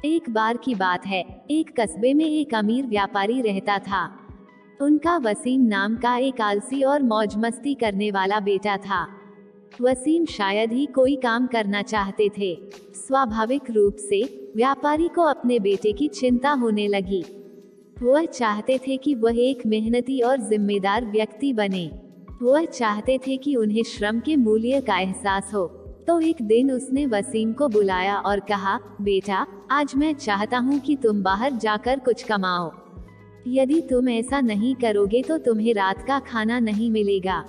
एक बार की बात है, एक कस्बे में एक अमीर व्यापारी रहता था। उनका वसीम नाम का एक आलसी और मौज मस्ती करने वाला बेटा था। वसीम शायद ही कोई काम करना चाहते थे। स्वाभाविक रूप से व्यापारी को अपने बेटे की चिंता होने लगी। वह चाहते थे कि वह एक मेहनती और जिम्मेदार व्यक्ति बने। वह चाहते थे कि उन्हें श्रम के मूल्य का एहसास हो। तो एक दिन उसने वसीम को बुलाया और कहा, बेटा, आज मैं चाहता हूँ कि तुम बाहर जाकर कुछ कमाओ। यदि तुम ऐसा नहीं करोगे तो तुम्हें रात का खाना नहीं मिलेगा।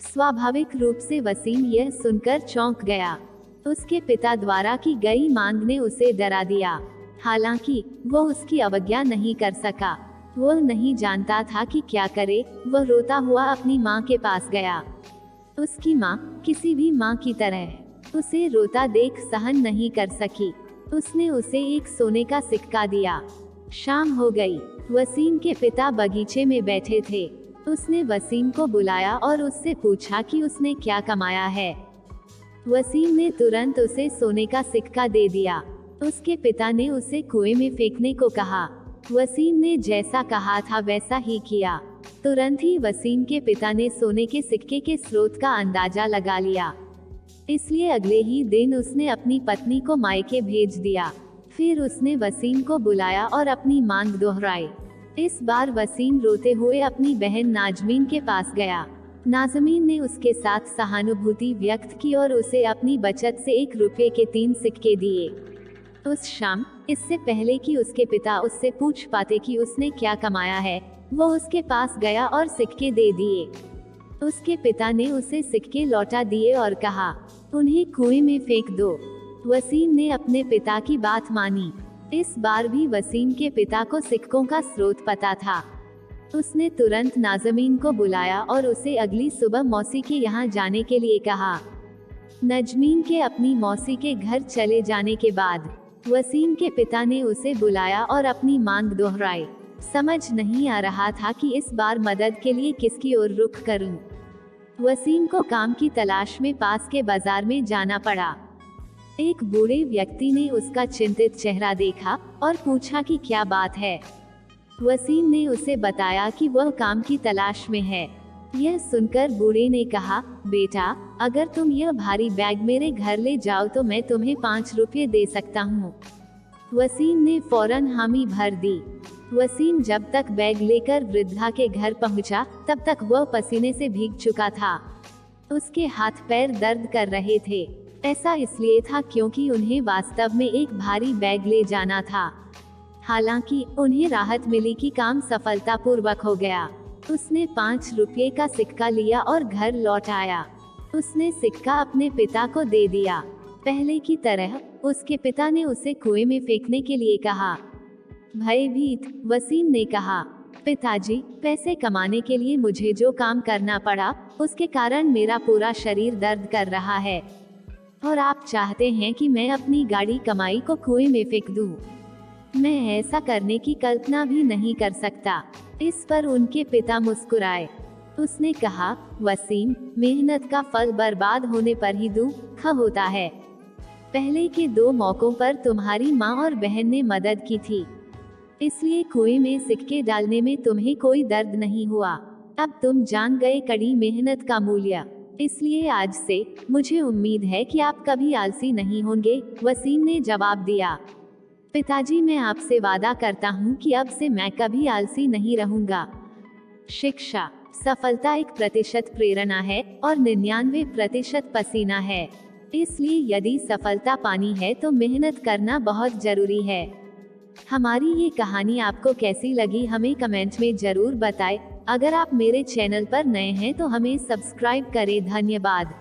स्वाभाविक रूप से वसीम यह सुनकर चौंक गया। उसके पिता द्वारा की गई मांग ने उसे डरा दिया। हालांकि वो उसकी अवज्ञा नहीं कर सका। वह नहीं जानता था कि क्या करे। वह रोता हुआ अपनी माँ के पास गया। उसकी माँ किसी भी माँ की तरह उसे रोता देख सहन नहीं कर सकी। उसने उसे एक सोने का सिक्का दिया। शाम हो गई। वसीम के पिता बगीचे में बैठे थे। उसने वसीम को बुलाया और उससे पूछा कि उसने क्या कमाया है। वसीम ने तुरंत उसे सोने का सिक्का दे दिया। उसके पिता ने उसे कुएं में फेंकने को कहा। वसीम ने जैसा कहा था वैसा ही किया। तुरंत ही वसीम के पिता ने सोने के सिक्के के स्रोत का अंदाजा लगा लिया। इसलिए अगले ही दिन उसने अपनी पत्नी को मायके भेज दिया। फिर उसने वसीम को बुलाया और अपनी मांग दोहराई। इस बार वसीम रोते हुए अपनी बहन नाजमीन के पास गया। नाजमीन ने उसके साथ सहानुभूति व्यक्त की और उसे अपनी बचत से 1 रुपये के 3 सिक्के दिए। उस शाम, इससे पहले कि उसके पिता उससे पूछ पाते कि उसने क्या कमाया है, वो उसके पास गया और सिक्के दे दिए। उसके पिता ने उसे सिक्के लौटा दिए और कहा, उन्हें कुएं में फेंक दो। वसीम ने अपने पिता की बात मानी। इस बार भी वसीम के पिता को सिक्कों का स्रोत पता था। उसने तुरंत नाजमीन को बुलाया और उसे अगली सुबह मौसी के यहाँ जाने के लिए कहा। नजमीन के अपनी मौसी के घर चले जाने के बाद वसीम के पिता ने उसे बुलाया और अपनी मांग दोहराई। समझ नहीं आ रहा था कि इस बार मदद के लिए किसकी ओर रुख करूं। वसीम को काम की तलाश में पास के बाजार में जाना पड़ा। एक बूढ़े व्यक्ति ने उसका चिंतित चेहरा देखा और पूछा कि क्या बात है। वसीम ने उसे बताया कि वह काम की तलाश में है। यह सुनकर बूढ़े ने कहा, बेटा, अगर तुम यह भारी बैग मेरे घर ले जाओ तो मैं तुम्हें 5 रुपये दे सकता हूँ। वसीम ने फौरन हामी भर दी। वसीम जब तक बैग लेकर वृद्धा के घर पहुंचा, तब तक वह पसीने से भीग चुका था। उसके हाथ पैर दर्द कर रहे थे। ऐसा इसलिए था क्योंकि उन्हें वास्तव में एक भारी बैग ले जाना था। हालांकि उन्हें राहत मिली कि काम सफलतापूर्वक हो गया। उसने 5 रुपये का सिक्का लिया और घर लौट आया। उसने सिक्का अपने पिता को दे दिया। पहले की तरह उसके पिता ने उसे कुएं में फेंकने के लिए कहा। भयभीत वसीम ने कहा, पिताजी, पैसे कमाने के लिए मुझे जो काम करना पड़ा, उसके कारण मेरा पूरा शरीर दर्द कर रहा है, और आप चाहते हैं कि मैं अपनी गाड़ी कमाई को कुएं में फेंक दूं। मैं ऐसा करने की कल्पना भी नहीं कर सकता। इस पर उनके पिता मुस्कुराए। उसने कहा, वसीम, मेहनत का फल बर्बाद होने पर ही दुख होता है। पहले के 2 मौकों पर तुम्हारी माँ और बहन ने मदद की थी, इसलिए कुएं में सिक्के डालने में तुम्हें कोई दर्द नहीं हुआ। अब तुम जान गए कड़ी मेहनत का मूल्य। इसलिए आज से मुझे उम्मीद है कि आप कभी आलसी नहीं होंगे। वसीम ने जवाब दिया, पिताजी, मैं आपसे वादा करता हूँ कि अब से मैं कभी आलसी नहीं रहूंगा। शिक्षा, सफलता 1% प्रेरणा है और 99% पसीना है। इसलिए यदि सफलता पानी है तो मेहनत करना बहुत जरूरी है। हमारी ये कहानी आपको कैसी लगी हमें कमेंट में जरूर बताएं। अगर आप मेरे चैनल पर नए हैं तो हमें सब्सक्राइब करें। धन्यवाद।